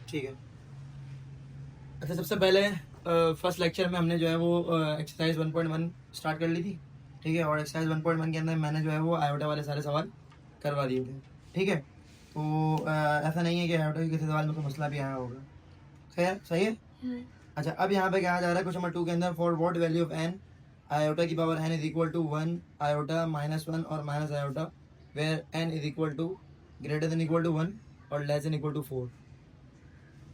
ठीक है। अच्छा, सबसे पहले फर्स्ट लेक्चर में हमने जो है वो एक्सरसाइज 1.1 स्टार्ट कर ली थी, ठीक है। और एक्सरसाइज 1.1 के अंदर मैंने जो है वो आयोटा वाले सारे सवाल करवा दिए थे, ठीक है। तो ऐसा नहीं है कि आयोटा के किसी सवाल में कोई मसला भी आया होगा। खैर, सही है। अच्छा, अब यहाँ पे क्या जा रहा है क्वेश्चन नंबर 2 के अंदर, for what value of n iota की power n is equal to 1 iota -1 और minus iota where n is equal to greater than equal to 1 और लेस देन इक्वल टू 4।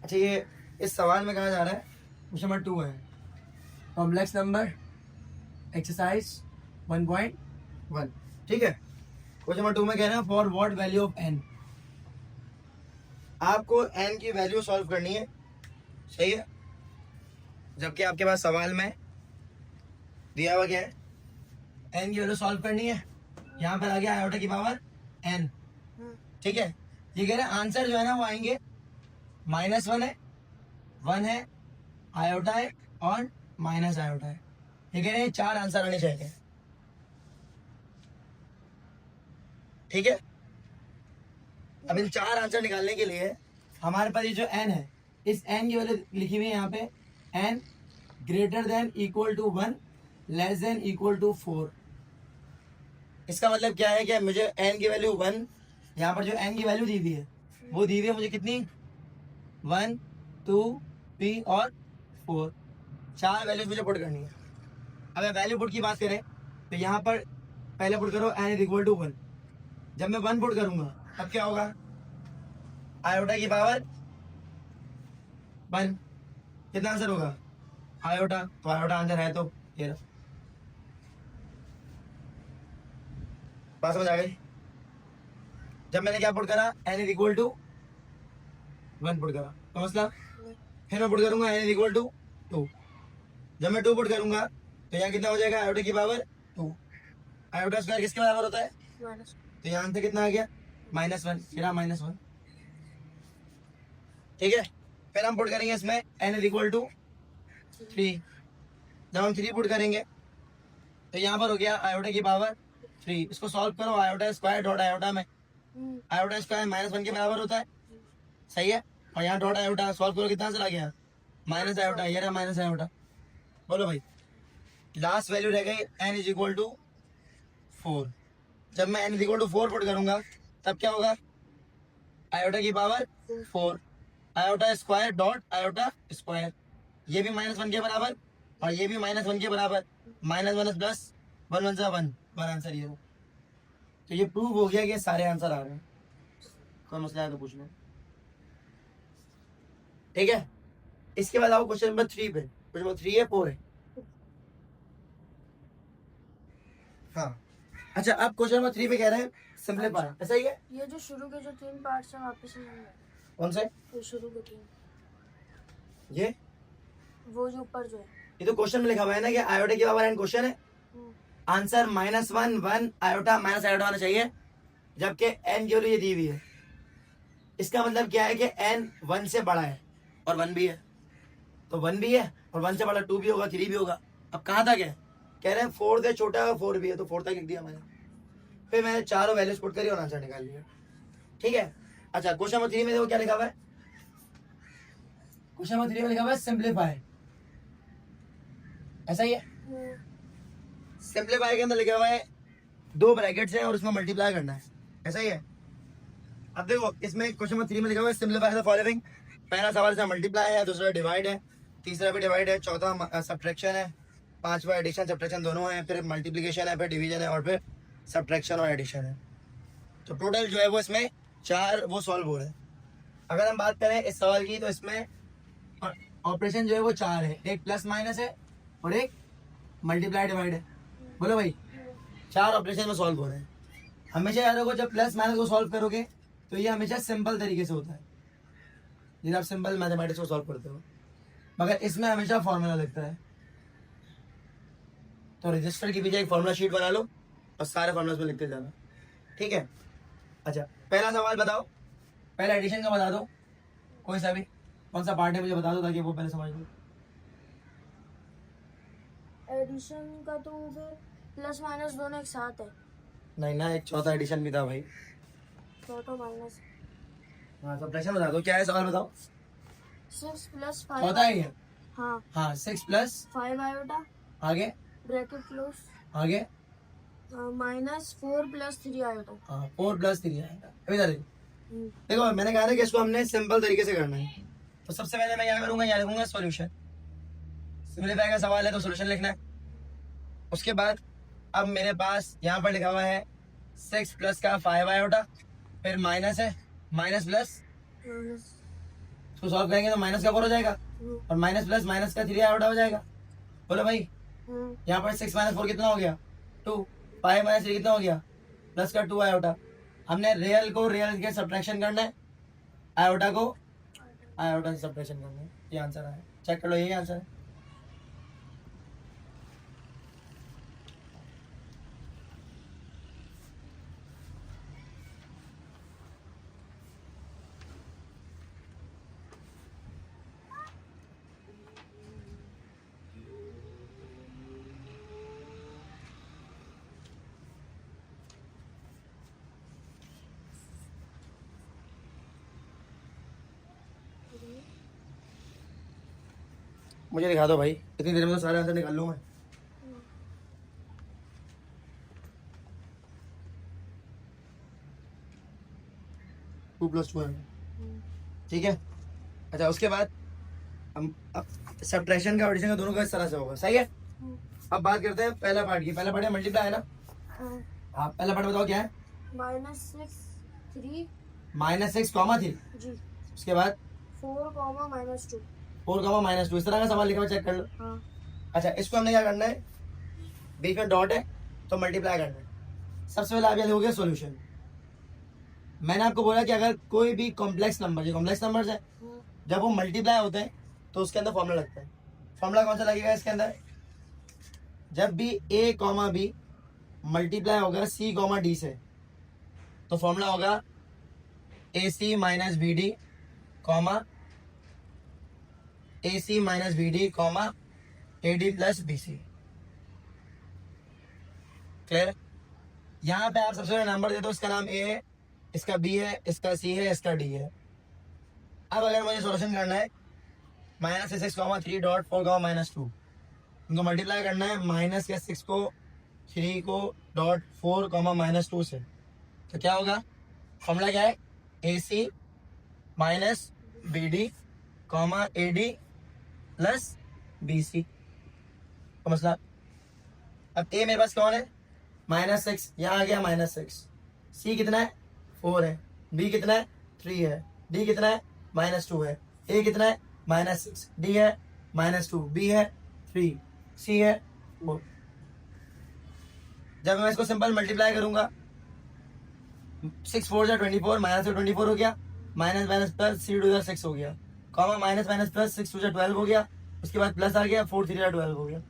अच्छा, ये इस सवाल में कहा जा रहा है, क्वेश्चन नंबर 2 है, कॉम्प्लेक्स नंबर एक्सरसाइज 1.1, ठीक है। क्वेश्चन नंबर 2 में कह रहे हैं for what value of N, आपको एन की वैल्यू सॉल्व करनी है, सही है। जबकि आपके पास सवाल में दिया हुआ क्या है, एन की वैल्यू सॉल्व करनी है। यहाँ पर आ गया आयोटा की पावर एन, ठीक है। ये कह रहे हैं आंसर जो है ना वो आएंगे -1 है, 1 है, आयोटा है और माइनस आयोटा है। ये कह रहे हैं 4 आंसर आने चाहिए, ठीक है। अब इन 4 आंसर निकालने के लिए हमारे पास ये जो एन है, इस एन की वैल्यू लिखी हुई है यहाँ पे, N greater than equal to 1 less than equal to 4। इसका मतलब क्या है कि मुझे एन की वैल्यू 1, यहाँ पर जो एन की वैल्यू दी हुई है वो दी हुई है मुझे कितनी, 1, 2, 3 और 4, 4 वैल्यूज मुझे पुट करनी है। अब वैल्यू पुट की बात करें तो यहाँ पर पहले पुट करो एन इज इक्वल टू 1। जब मैं 1 पुट करूंगा तब क्या होगा, आयोटा की पावर 1, कितना आंसर होगा आयोटा, तो आयोटा आंसर है, तो ये रहा। बात समझ आ गई। जब मैंने क्या पुट करा, N is equal to 1 put करा, तो मसला, फिर मैं पुट करूंगा एन इज इक्वल टू 2। जब मैं 2 पुट करूंगा तो यहाँ कितना हो जाएगा, आयोटा की पावर 2। आयोटा स्क्वायर किसके बराबर होता है, तो यहाँ से कितना आ गया -1, फिर -1, ठीक है। फिर हम पुट करेंगे इसमें एन इज इक्वल टू 3। जब हम 3 पुट करेंगे तो यहाँ पर हो गया आयोटा की पावर 3। इसको सॉल्व करो, आयोटा स्क्वायर डॉट आयोटा में, आयोटा स्क्वायर -1 के बराबर होता है, सही है। और यहाँ डॉट आयोटा सॉल्व करो, कितना आंसर आ गया, माइनस आयोटा, ये रहा माइनस आयोटा। बोलो भाई, लास्ट वैल्यू रह गई एन इज इक्वल टू 4। जब मैं N is equal to 4 put करूंगा तब क्या होगा, आयोटा की power 4, iota square dot iota square, ये भी -1 के बराबर और ये भी -1 के बराबर, -1 प्लस 1 1 1, वन आंसर ये हो। तो ये प्रूव हो गया कि सारे आंसर आ रहे हैं। कोई मसला है तो पूछ लो, ठीक है। इसके बाद आओ क्वेश्चन नंबर 3 पे। क्वेश्चन नंबर 3 है 4 है, हाँ। अच्छा, अब क्वेश्चन नंबर 3 पे कह रहे हैं सिंपलीफाई, ऐसा ही है। ये जो शुरू के जो 3 पार्ट्स हैं वापस नहीं है, कौन से, ये शुरू के 3, ये वो जो ऊपर जो है, ये तो क्वेश्चन में लिखा हुआ है ना कि आयोटा की पावर एन क्वेश्चन है, आंसर -1 1 आयोटा माइनस आयोटा आना चाहिए, जबकि एन की वैल्यू ये दी हुई है। इसका मतलब क्या है कि एन 1 से बड़ा है और 1 भी है, तो 1 भी है और 1 से बड़ा 2 भी होगा, 3 भी होगा। अब कहाँ तक है, कह रहे हैं 4 से छोटा 4 भी है, तो 4 तक लिख दिया मैंने। फिर मैंने चारों वैल्यूज पुट करी और आंसर निकाल लिया, ठीक है। अच्छा, क्वेश्चन नंबर 3 में देखो क्या लिखा हुआ है, क्वेश्चन नंबर 3 में लिखा हुआ है सिंपलीफाई, ऐसा ही है। सिंपलीफाई के अंदर लिखा हुआ है 2 ब्रैकेट्स हैं और उसमें मल्टीप्लाई करना है, ऐसा ही है। अब देखो इसमें क्वेश्चन नंबर 3 में लिखा हुआ है सिंपलीफाई द फॉलोइंग। पहला सवाल से मल्टीप्लाई है, दूसरा डिवाइड है, तीसरा भी डिवाइड है, चौथा सब्ट्रैक्शन है, पांचवा एडिशन सब्ट्रैक्शन दोनों है, फिर मल्टीप्लिकेशन है, फिर डिवीजन है और फिर सब्ट्रैक्शन और एडिशन है। तो टोटल जो है वो इसमें 4 वो सॉल्व हो रहे हैं। अगर हम बात करें इस सवाल की तो इसमें ऑपरेशन जो है वो 4 है, एक प्लस माइनस है और एक मल्टीप्लाई डिवाइड है। बोलो भाई, 4 ऑपरेशन में सॉल्व हो रहे हैं। हमेशा याद रखो, जब प्लस माइनस को सॉल्व करोगे तो ये हमेशा सिंपल तरीके से होता है, जब आप सिंपल मैथमेटिक्स को सॉल्व करते हो, मगर इसमें हमेशा फॉर्मूला लगता है। तो रजिस्टर के पीछे एक फॉर्मूला शीट बना लो और सारे फॉर्मूला में लिखते जाना, ठीक है। अच्छा, पहला सवाल बताओ, पहला एडिशन का बता दो, कोई सा भी, कौन सा पार्ट है मुझे बता दो ताकि वो पहले समझ लो। एडिशन का तो प्लस माइनस दोनों एक साथ है, नहीं ना, एक चौथा एडिशन भी था भाई, चौथा माइनस। हाँ, सब्ट्रैक्शन बता दो, क्या है सवाल बताओ। 6 प्लस होता है 5 ये? हाँ हाँ 6 प्लस 5 आयोटा आगे ब्रैकेट क्लोज आगे माइनस 4 प्लस 3 आयोटा। हाँ 4 प्लस 3 आएगा। अभी देखो हम्म, देखो मैंने कहा ना कि इसको हमने सिंपल तरीके से करना है। तो सबसे पहले मैं क्या करूंगा, यहाँ लिखूंगा सॉल्यूशन। सिंपलीफाई का सवाल है तो सॉल्यूशन लिखना है। उसके बाद अब मेरे पास यहाँ पर लिखा हुआ है 6 प्लस का 5 आयोटा, फिर माइनस है, माइनस प्लस माइनस इसको सॉल्व करेंगे तो माइनस का 4 हो जाएगा और माइनस प्लस माइनस का 3 आयोटा हो जाएगा। बोलो भाई यहाँ पर 6 माइनस 4 कितना हो गया 2, 5 माइनस 3 कितना हो गया प्लस का 2 आयोटा। हमने रियल को रियल के सब्ट्रैक्शन करना है, आयोटा को आयोटा से सब्ट्रैक्शन करना है। ये आंसर है, चेक कर लो, यही आंसर है। मुझे दिखा दो भाई, इतनी देर में तो सारे आंसर निकाल लूँ मैं। टू प्लस 2 है, ठीक है। अच्छा उसके बाद हम अब सब्ट्रैक्शन का एडिशन का दोनों का इस तरह से होगा, सही है। अब बात करते हैं पहला पार्ट की। पहला पार्ट है मल्टीप्लाई है ना। हाँ पहला पार्ट बताओ क्या है। -6 -6 कॉमा 3, जी उसके बाद 4 -2 4 कॉमा -2, इस तरह का सवाल लिखा हुआ, चेक कर लो। हाँ अच्छा इसको हमने क्या करना है, बीच में डॉट है तो मल्टीप्लाई करना है। सबसे पहले आप ये लिखोगे सॉल्यूशन। मैंने आपको बोला कि अगर कोई भी कॉम्प्लेक्स नंबर, जो कॉम्प्लेक्स नंबर्स है जब वो मल्टीप्लाई होते हैं तो उसके अंदर फॉर्मूला लगता है। फॉर्मूला कौन सा लगेगा इसके अंदर, जब भी a कॉमा बी मल्टीप्लाई होगा c कॉमा डी से तो फॉर्मूला होगा AC minus B D comma AC minus B D comma AD plus BC। Clear. यहाँ पे आप सबसे पहले नंबर दे दो, इसका नाम A है, इसका B है, इसका C है, इसका D है। अब अगर मुझे सॉल्यूशन करना है -6 कॉमा 3 डॉट 4 कॉमा -2, इनको मल्टीप्लाई करना है माइनस के 6 को 3 को डॉट 4 कॉमा -2 से, तो क्या होगा, फॉर्मूला क्या है, AC minus B D comma AD plus BC का मसला। अब A मेरे पास कौन है, -6, यहाँ आ गया -6, C कितना है 4 है, B कितना है 3 है, D कितना है -2 है, A कितना है -6, D है -2, B है 3, C है 4। जब मैं इसको सिंपल मल्टीप्लाई करूंगा 6 4 जा 24, माइनस से 24 हो गया, माइनस माइनस प्लस 3 2 6 हो गया, कॉमा माइनस माइनस प्लस 6 2 जा 12 हो गया, उसके बाद प्लस आ गया 4 3 जा 12 हो गया।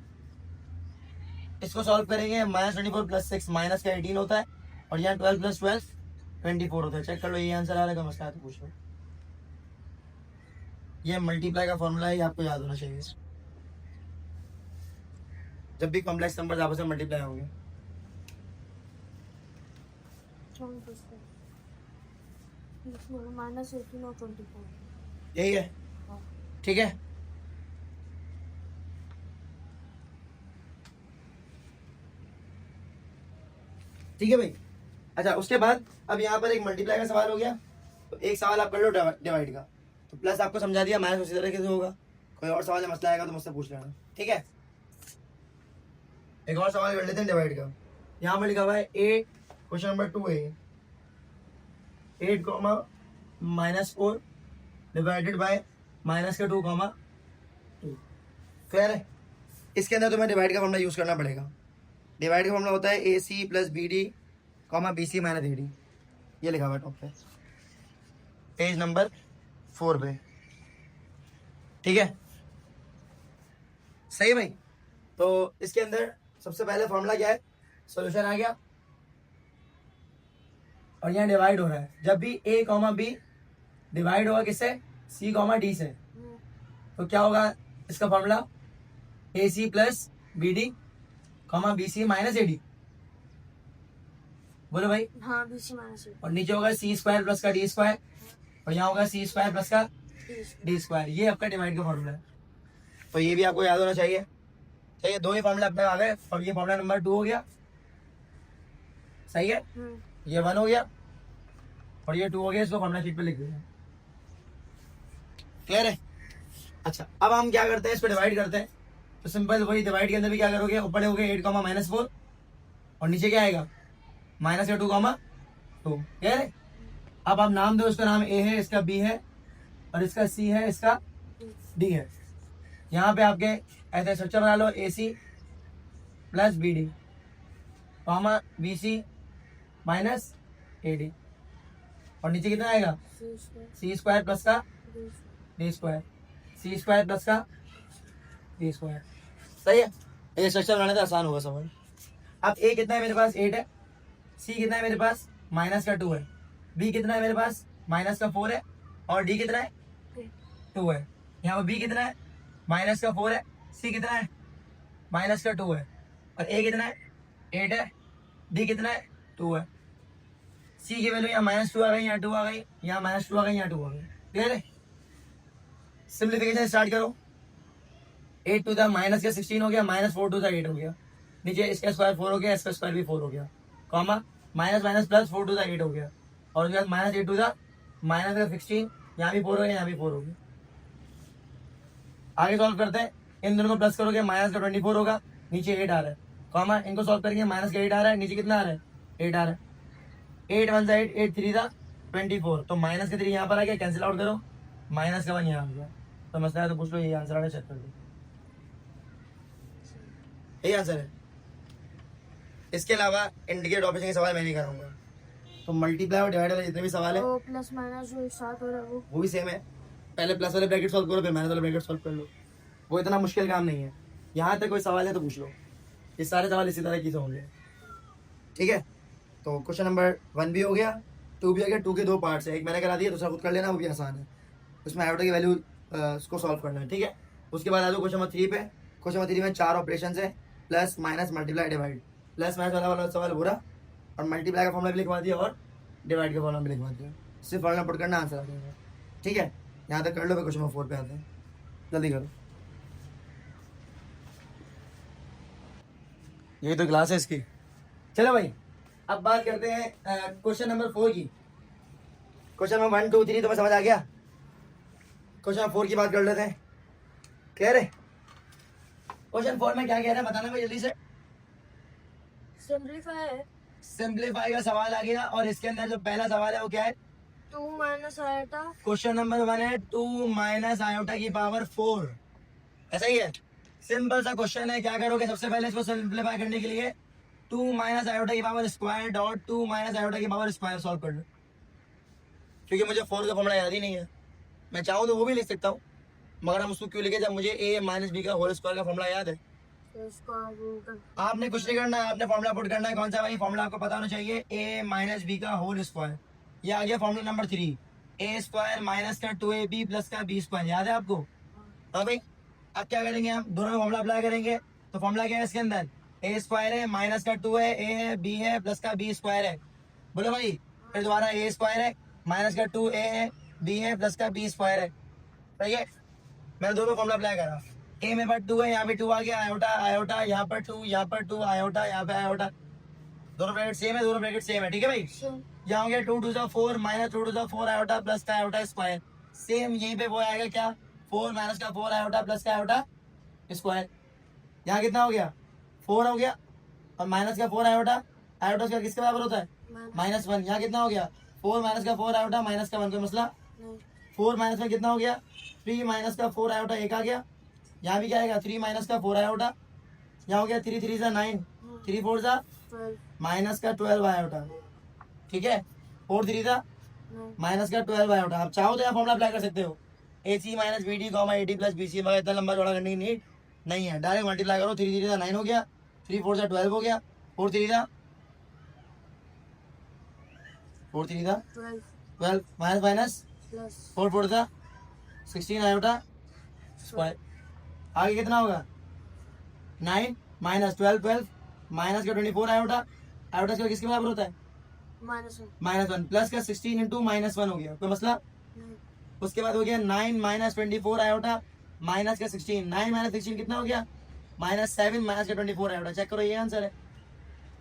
इसको सॉल्व करेंगे -24 प्लस 6 माइनस का 18 होता है और यहाँ 12 प्लस 12 24 होता है। चेक कर लो, ये आंसर आ रहा है, मसला है तो पूछ लो। ये मल्टीप्लाई का फॉर्मूला है, ये आपको याद होना चाहिए जब भी कॉम्प्लेक्स नंबर्स आपस में मल्टीप्लाई होंगे। -18 और 24 यही है, ठीक है। ठीक है भाई। अच्छा उसके बाद अब यहाँ पर एक मल्टीप्लाई का सवाल हो गया, तो एक सवाल आप कर लो डिवाइड का, तो प्लस आपको समझा दिया, माइनस उसी तरीके से होगा। कोई और सवाल या मसला आएगा तो मुझसे पूछ लेना, ठीक है। एक और सवाल कर लेते हैं डिवाइड का। यहाँ पर लिखा हुआ है A, क्वेश्चन नंबर 2 है 8 कॉमा -4 डिवाइडेड बाय माइनस का 2 कॉमा 2। क्लियर है। इसके अंदर तुम्हें डिवाइड का फॉर्मूला यूज करना पड़ेगा। डिवाइड का फॉर्मूला होता है AC plus BD comma BC minus AD। ये लिखा हुआ है टॉप पे, पेज नंबर 4 पे, ठीक है। सही भाई। तो इसके अंदर सबसे पहले फॉर्मूला क्या है, सॉल्यूशन आ गया और यहाँ डिवाइड हो रहा है। जब भी A कॉमा B डिवाइड होगा किससे, C कॉमा D से, तो क्या होगा इसका formula, AC plus BD comma BC minus AD। बोलो भाई। हाँ BC -8 और नीचे होगा C स्क्वायर प्लस का D स्क्वायर और यहाँ होगा C स्क्वायर प्लस का डी स्क्वायर, ये आपका डिवाइड का फॉर्मूला है। तो ये भी आपको याद होना चाहिए। चाहिए दो ही फॉर्मूला अपने आ गए, और ये फॉर्मूला नंबर 2 हो गया, सही है। ये 1 हो गया और ये 2 हो गया, इसको फॉर्मूला शीट पे लिख दिया। क्लियर है? अच्छा, अब हम क्या करते हैं, इसको डिवाइड करते हैं। तो सिंपल वही डिवाइड के अंदर भी क्या करोगे, ऊपर हो गया 8 -4 और नीचे क्या आएगा -2 2। क्लियर है? अब आप नाम दो, इसका नाम ए है, इसका बी है और इसका सी है, इसका डी है। यहाँ पे आपके ऐसे स्ट्रक्चर बना लो, a c plus b D comma b c minus a d, और नीचे कितना आएगा सी स्क्वायर प्लस का d square, c square plus का डी स्क्वायर। सही है? ये स्ट्रक्चर बनाने से आसान होगा समझ। अब ए कितना है मेरे पास 8 है, सी कितना है मेरे पास -2 है, बी कितना है मेरे पास -4 है और डी कितना है 2 है। यहाँ पर बी कितना है -4 है, सी कितना है -2 है और ए कितना है 8 है, डी कितना है 2 है। सी की वैल्यू यहाँ -2 आ गई, यहाँ 2 आ गई, यहाँ -2 आ गई, यहाँ 2 आ गई। क्लियर है? सिंप्लीफिकेशन स्टार्ट करो। 8 टू द माइनस का 16 हो गया, -4 टू द 8 हो गया, नीचे इसका स्क्वायर 4 हो गया, इसका स्क्वायर भी 4 हो गया, comma minus minus plus 4 to the 8 हो गया, और उसके बाद -8 टू द -16, यहाँ भी 4 हो गया, यहाँ भी 4 हो गया। आगे सॉल्व करते हैं, इन दोनों को प्लस करोगे माइनस का 24 होगा, नीचे 8 आ रहा है, कॉमा इनको सॉल्व करेंगे माइनस का 8 आ रहा है, नीचे कितना आ रहा है 8 आ रहा है। 8 1 8 8 3 था 24, तो माइनस का 3 यहाँ पर आ गया, कैंसिल आउट करो, माइनस का 1 यहाँ आ गया। तो मसला है तो पूछ लो, ये आंसर आ गया, चेक कर लो, यही आंसर है। इसके अलावा इंडिकेट ऑपरेशन के सवाल मैं नहीं कराऊंगा। तो मल्टीप्लाई और डिवाइड वाले जितने भी सवाल है, प्लस माइनस जो एक साथ हो रहा है वो भी सेम है। पहले प्लस वाले ब्रैकेट सॉल्व करो, फिर माइनस वाले ब्रैकेट सॉल्व कर लो, वो इतना मुश्किल काम नहीं है। यहाँ तक कोई सवाल है तो पूछ लो, ये सारे सवाल इसी तरह की होंगे। ठीक है? तो क्वेश्चन नंबर 1 भी हो गया, 2 भी हो गया। 2 के 2 पार्ट्स है, एक मैंने करा दिया, दूसरा खुद कर लेना, वो भी आसान है। उसमें आयोटा की वैल्यू उसको सॉल्व करना है। ठीक है? उसके बाद आ जाओ क्वेश्चन नंबर 3 पे। क्वेश्चन नंबर 3 में 4 ऑपरेशन है, plus minus multiply divide. Plus minus वाला सवाल बुरा, और मल्टीप्लाई का फॉर्मूला भी लिखवा दिया और डिवाइड का फॉर्मूला भी लिखवा दिया, सिर्फ फॉर्मूला पुट करना, आंसर आ जाएगा। ठीक है? यहाँ तक कर लो, फिर क्वेश्चन नंबर 4 पे आते हैं, जल्दी करो। यही तो क्लास है इसकी। चलो भाई, अब बात करते हैं क्वेश्चन नंबर 4 की। क्वेश्चन नंबर 1 2 3 तुम्हें समझ आ गया? क्वेश्चन नंबर 4 की बात कर लेते हैं। क्लियर है? क्वेश्चन 4 में क्या कह रहा है बताना भाई जल्दी से। सिंप्लीफाई का सवाल आ गया, और इसके अंदर जो पहला सवाल है वो क्या है 2 माइनस आयोटा। क्वेश्चन नंबर 1 है 2 माइनस आयोटा की पावर 4। ऐसा ही है, सिंपल सा क्वेश्चन है। क्या करोगे सबसे पहले इसको सिंप्लीफाई करने के लिए 2 माइनस आयोटा की power square dot 2 minus iota की पावर स्क्वायर सॉल्व कर लो, क्योंकि मुझे 4 का फॉर्मूला याद ही नहीं है। मैं चाहूँ तो वो भी लिख सकता हूँ, मगर हम उसको क्यों लिखे जब मुझे ए माइनस बी का होल स्क्वायर का फॉर्मूला याद है। आपने कुछ नहीं करना है, आपने फॉर्मूला पुट करना है। कौन सा भाई फॉर्मूला आपको पता होना चाहिए, ए माइनस बी का होल स्क्वायर। ये आ गया फॉर्मूला नंबर 3, ए स्क्वायर माइनस का 2ab प्लस का बी स्क्वायर। याद है आपको? हाँ भाई, अब क्या करेंगे हम दोनों में फॉर्मूला अप्लाई करेंगे। तो फॉर्मूला क्या है इसके अंदर, ए स्क्वायर है माइनस का 2 है, ए है बी है प्लस का बी स्क्वायर है। बोलो भाई, फिर दोबारा ए स्क्वायर है माइनस का 2 ए है बी है प्लस का बी स्क्वायर है। सही है? मैंने दोनों फॉर्मूला अप्लाई करा। ए में पर 2 है, यहाँ पे 2 आ गया, आयोटा आयोटा, यहाँ पर 2, यहाँ पर 2 आयोटा, यहाँ पे आयोटा। दोनों ब्रैकेट सेम है, दोनों ब्रैकेट सेम है। ठीक है भाई? यहाँ हो गया 2 to 4 minus 2 to 4 iota plus का आयोटा स्क्वायर। सेम यहीं पे वो आएगा क्या, 4 माइनस का 4 आयोटा प्लस का आयोटा स्क्वायर। यहाँ कितना हो गया 4 हो गया, और माइनस का 4 आयोटा, आयोटा स्क्वायर किसके बराबर होता है -1। यहाँ कितना हो गया 4 माइनस का 4 आयोटा माइनस का 1, कोई मसला। 4 माइनस में कितना हो गया 3 माइनस का 4 आयोटा 1 आ गया। यहाँ भी क्या आएगा 3 माइनस का 4 आयोटा, यहाँ हो गया 3 3 9, 3 4 माइनस का 12 आयोटा। ठीक है? 4 3 माइनस का 12 आयोटा। आप चाहो तो यहाँ फॉर्मूला अप्लाई कर सकते हो, A C minus B D comma A D plus B C. इतना लंबा चौड़ा करने की नीड नहीं है, डायरेक्ट मल्टीप्लाई करो। 3 3 9 हो गया, 3 4 12 हो गया, 4 3 12 माइनस माइनस 4 4 16 आयोटा स्क्वायर। आगे कितना होगा 9 माइनस 12 माइनस का 24 आयोटा, आयोटा स्क्वायर किसके बराबर होता है -1 प्लस का 16 इंटू -1 हो गया। कोई मसला? उसके बाद हो गया 9 माइनस 24 आयोटा माइनस का 16, 9 माइनस 16 कितना हो गया, -7 माइनस का 24 आयोटा। चेक करो, ये आंसर है।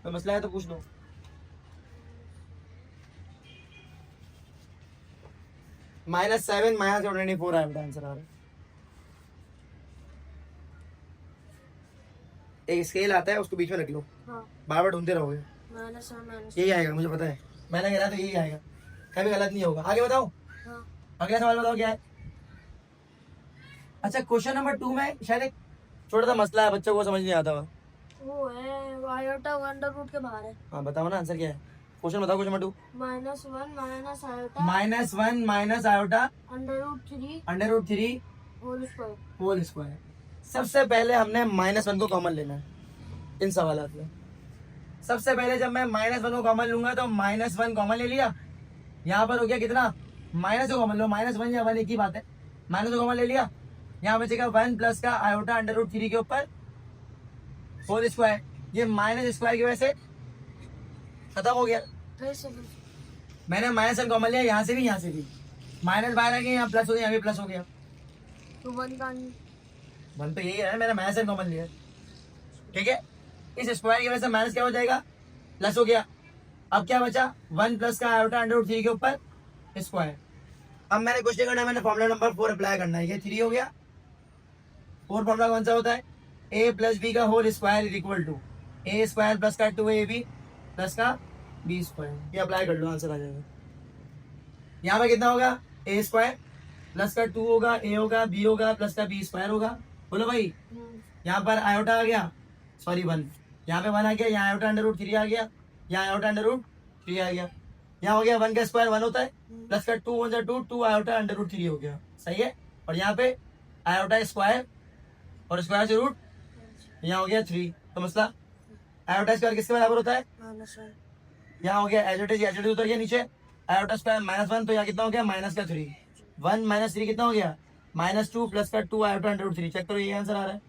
कोई मसला है तो पूछ लो। -7 माइनस का 24 आयोटा आंसर आ रहा है। एक स्केल आता है, उसको बीच में रख लो, हाँ बार बार ढूंढते रहोगे, -1 यही आएगा, मुझे पता है। मैंने कहा तो यही आएगा, कभी गलत नहीं होगा। आगे बताओ, हाँ अगला सवाल बताओ क्या है। अच्छा, क्वेश्चन नंबर 2 में शायद एक छोटा सा मसला है, बच्चों को समझ नहीं आता हुआ। वो है आयोटा अंडर रूट के बाहर है। हाँ बताओ ना, आंसर क्या है। क्वेश्चन बताओ, question number 2। -1 minus iota -1 minus iota √3 √3 whole square. Whole square. सबसे पहले हमने -1 को कॉमन लेना है इन सवालात में। सबसे पहले जब मैं -1 को कॉमन लूंगा तो -1 कॉमन ले लिया, यहाँ पर हो गया कितना, माइनस को कॉमन लो, -1 या 1 एक ही बात है। माइनस को कॉमन ले लिया, यहाँ बचेगा 1 प्लस का आयोटा √3 के ऊपर होल स्क्वायर। ये माइनस स्क्वायर की वजह से खत्म हो गया। मैंने -1 कॉमन लिया, यहाँ से भी यहाँ से भी, माइनस बाहर आ गया, यहाँ प्लस हो गया, यहाँ भी प्लस हो गया। तो 1 का 1 तो यही है, मैंने -1 कॉमन लिया, ठीक है। इस स्क्वायर की वजह से माइनस क्या हो जाएगा, प्लस हो गया। अब क्या बचा, 1 प्लस का आयोटा √3 के ऊपर स्क्वायर। अब मैंने कुछ नहीं करना, मैंने फॉर्मूला नंबर 4 अप्लाई करना है। ये 3 हो गया। 4 फॉर्मूला कौन सा होता है, a प्लस बी का whole square is equal to a square plus का 2ab प्लस का b स्क्वायर। ये अप्लाई कर लो, आंसर आ जाएगा। यहाँ पे कितना होगा, a स्क्वायर प्लस का 2 होगा, a होगा, b होगा, प्लस का b स्क्वायर होगा। बोलो भाई, यहाँ पर आयोटा आ गया, सॉरी 1, यहाँ पे 1 आ गया, यहाँ आयोटा √3 आ गया, यहाँ आयोटा √3 आ गया। यहाँ हो गया 1 का स्क्वायर 1 होता है, प्लस का 2 1 2 2 आयोटा √3 हो गया, सही है। और यहाँ पे आयोटा स्क्वायर और स्क्वायर से रूट, यहाँ हो गया 3। तो मसला, आयोटा स्क्वायर किसके बराबर होता है, -1। यहाँ हो गया एज इट इज उतर गया नीचे, आयोटा स्क्वायर -1, तो यहाँ कितना हो गया, माइनस का 3। 1 माइनस 3 कितना हो गया, -2 प्लस का 2 आयोटा √3। चेक करो, ये आंसर आ रहा है।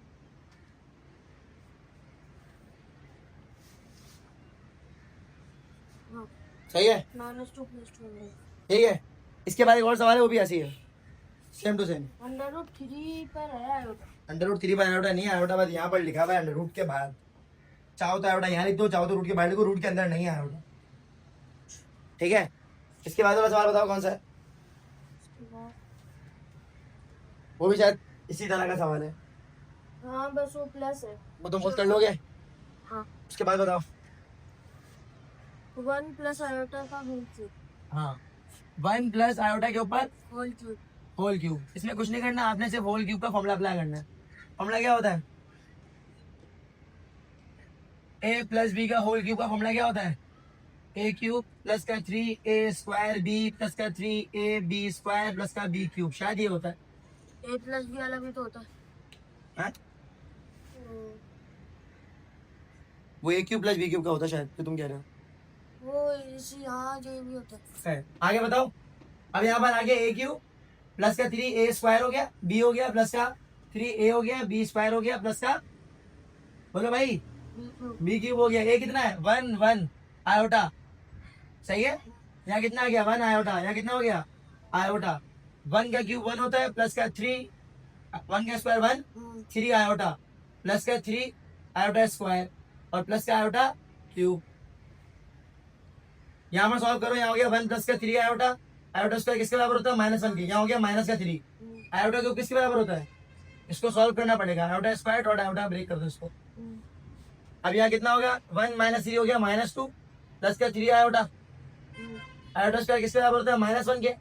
हाँ सही है, -2 + 2 ठीक है। इसके बाद एक और सवाल है, वो भी ऐसी है, सेम टू सेम। √3 पर है आयोटा। √3 पर आयोटा नहीं है, आयोटा बस यहाँ पर लिखा हुआ है, रूट के बाहर। चाहो तो आयोटा यहाँ लिख दो, चाहो तो रूट के बाहर लिखो, रूट के अंदर नहीं है आयोटा, ठीक है। इसके बाद वाला सवाल बताओ कौन सा है, वो भी शायद इसी तरह का सवाल है। हाँ बस वो प्लस है। वो तुम खुद कर लोगे। हाँ उसके बाद बताओ। 1 प्लस आयोटा का होल क्यूब। हाँ, 1 प्लस आयोटा के ऊपर होल क्यूब। Whole cube. इसमें कुछ नहीं करना, आपने सिर्फ होल क्यूब का फॉर्मूला अप्लाई करना है। फॉर्मूला क्या होता है, a प्लस बी का होल क्यूब का फॉर्मूला क्या होता है, a क्यूब प्लस का 3a स्क्वायर b प्लस का 3ab स्क्वायर प्लस का b क्यूब। शायद ये होता है, a + b वाला भी तो होता है। हाँ? वो a cube plus b cube का होता है शायद, जो तुम कह रहे हो। वो इसी यहाँ ये भी होता है। आगे बताओ। अब यहाँ पर आगे a क्यूब प्लस का 3a स्क्वायर हो गया, b हो गया प्लस का 3a हो गया, b स्क्वायर हो गया प्लस का, बोलो भाई, b क्यूब हो गया। a कितना है, 1 1 आयोटा, सही है। यहाँ कितना आ गया, 1 आयोटा, यहाँ कितना हो गया, आयोटा। 1 का क्यूब 1 होता है, प्लस का 3, 1 का स्क्वायर 1, 3 आयोटा, प्लस का 3 आयोटा स्क्वायर और प्लस का आयोटा क्यूब। यहाँ पर सॉल्व करो, यहाँ हो गया 1 प्लस का 3 आयोटा, आयोटा स्क्वायर किसके बराबर होता है, -1 के। यहाँ हो गया माइनस का 3, आयोटा क्यूब किसके बराबर होता है, इसको सॉल्व करना पड़ेगा। आयोटा स्क्वायर और आयोटा ब्रेक कर दो इसको। अब यहाँ कितना होगा, 1 माइनस 3 हो गया -2 प्लस का 3 आयोटा, आयोटा स्क्वायर किसके बराबर होता है, -1 के,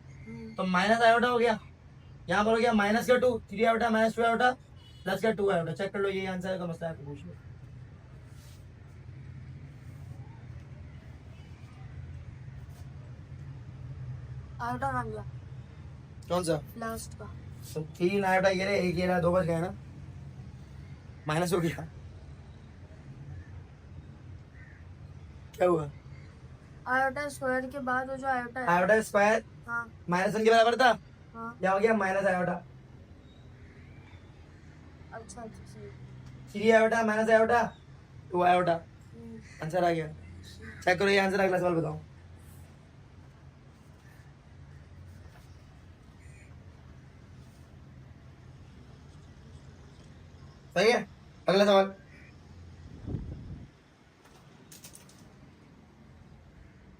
तो माइनस आयोटा हो गया। यहाँ पर हो गया माइनस का 2, 3 आयोटा -2 आयोटा प्लस का 2 आयोटा। चेक कर लो, ये आंसर का मसला है, पूछ लो। आयोटा बन गया कौन सा, लास्ट का। तो 3 आयोटा ये रहे, 1 ये रहा, 2 बच गया ना, माइनस हो गया। क्या हुआ, आयोटा स्क्वायर के बाद वो जो आयोटा है। आयोटा स्क्वायर हाँ -1 के बराबर था, हाँ। क्या हो गया, माइनस आयोटा। अच्छा सही। 3 iota minus iota 2 iota, answer आ गया। चेक करो ये आंसर। अगला सवाल बताओ। सही है। अगला सवाल,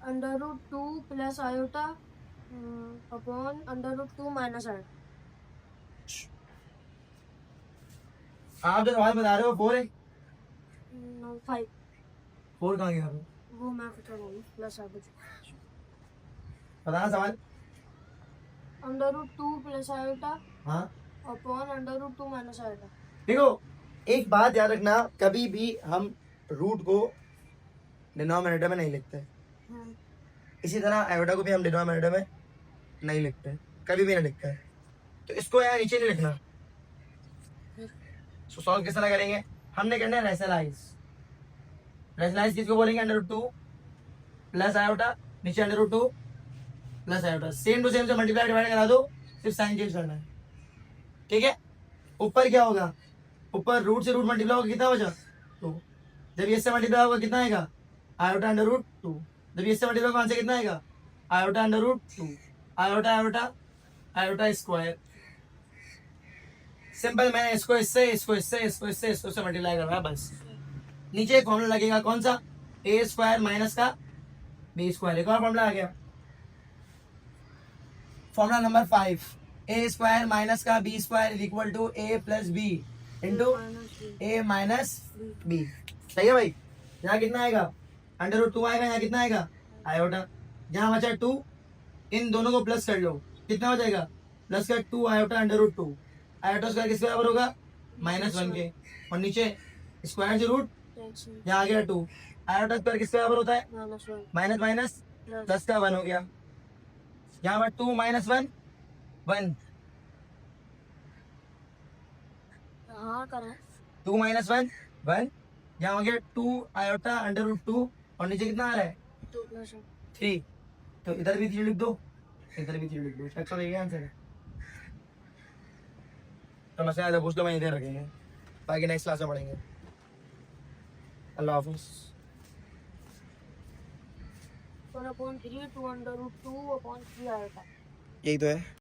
under root 2 plus iota upon under root 2 minus iota. आप जो सवाल बता रहे हो 4 है, 5 4 कहाँ गया? वो मैं बता रहा हूँ प्लस आयोटा। बताना सवाल। अंडर रूट 2 प्लस आयोटा हाँ upon under root 2 minus iota. देखो, एक बात याद रखना, कभी भी हम रूट को डिनोमिनेटर में नहीं लिखते, इसी तरह आयोटा को भी हम डिनोमिनेटर में नहीं लिखते, कभी भी नहीं लिखते। तो इसको यहाँ नीचे नहीं लिखना। इसको सॉल्व किस तरह करेंगे, हमने करना है रैशनलाइज। रैशनलाइज किसको बोलेंगे, अंडर रूट 2 प्लस आयोटा, नीचे under root 2 plus iota, same to same से मल्टीप्लाई डिवाइड करा दो, सिर्फ साइन चेंज करना है। ठीक है, ऊपर क्या होगा, ऊपर रूट से रूट मल्टीप्लाई होगा, कितना बचा 2। जब ये से मल्टीप्लाई होगा कितना आएगा, आयोटा अंडर रूट 2। जब ये से मल्टीप्लाई होगा कितना आएगा, iota under root 2, iota iota iota square. Simple, मैंने इसको इससे इसको इससे इसको इससे इसको से मल्टीप्लाई कर रहा है बस। नीचे एक फॉर्मूला लगेगा, कौन सा, ए स्क्वायर माइनस का बी स्क्वायर। एक और फॉर्मूला आ गया, formula number 5, A square minus का B square is equal to A plus B into A minus B. सही है भाई। यहाँ कितना आएगा, अंडर रूट 2 आएगा, यहाँ कितना आएगा आयोटा, यहाँ बचा 2, इन दोनों को प्लस कर लो, कितना हो जाएगा, प्लस का 2 iota under root 2, iota square किसके बराबर होगा -1 के, और नीचे स्क्वायर से रूट, यहाँ आ गया 2, आयोटा स्क्वायर किसके बराबर होता है, माइनस माइनस प्लस का 1 हो गया, यहाँ पर 2 - 1 1, हाँ करें 2 - 1 1, यहाँ हो गया 2 आयोटा अंडर रूट 2, और नीचे कितना आ रहा है 2 प्लस 3। तो इधर भी 3 लिख दो, इधर भी 3 लिख दो, चेक करो, यही आंसर है। तो मसला है पूछ लो, मैं इधर रखेंगे, बाकी नेक्स्ट क्लास में पढ़ेंगे। अल्लाह हाफिज़। 1/3 2 अंडर रूट 2 अपॉन 3 आयोटा। यही तो है।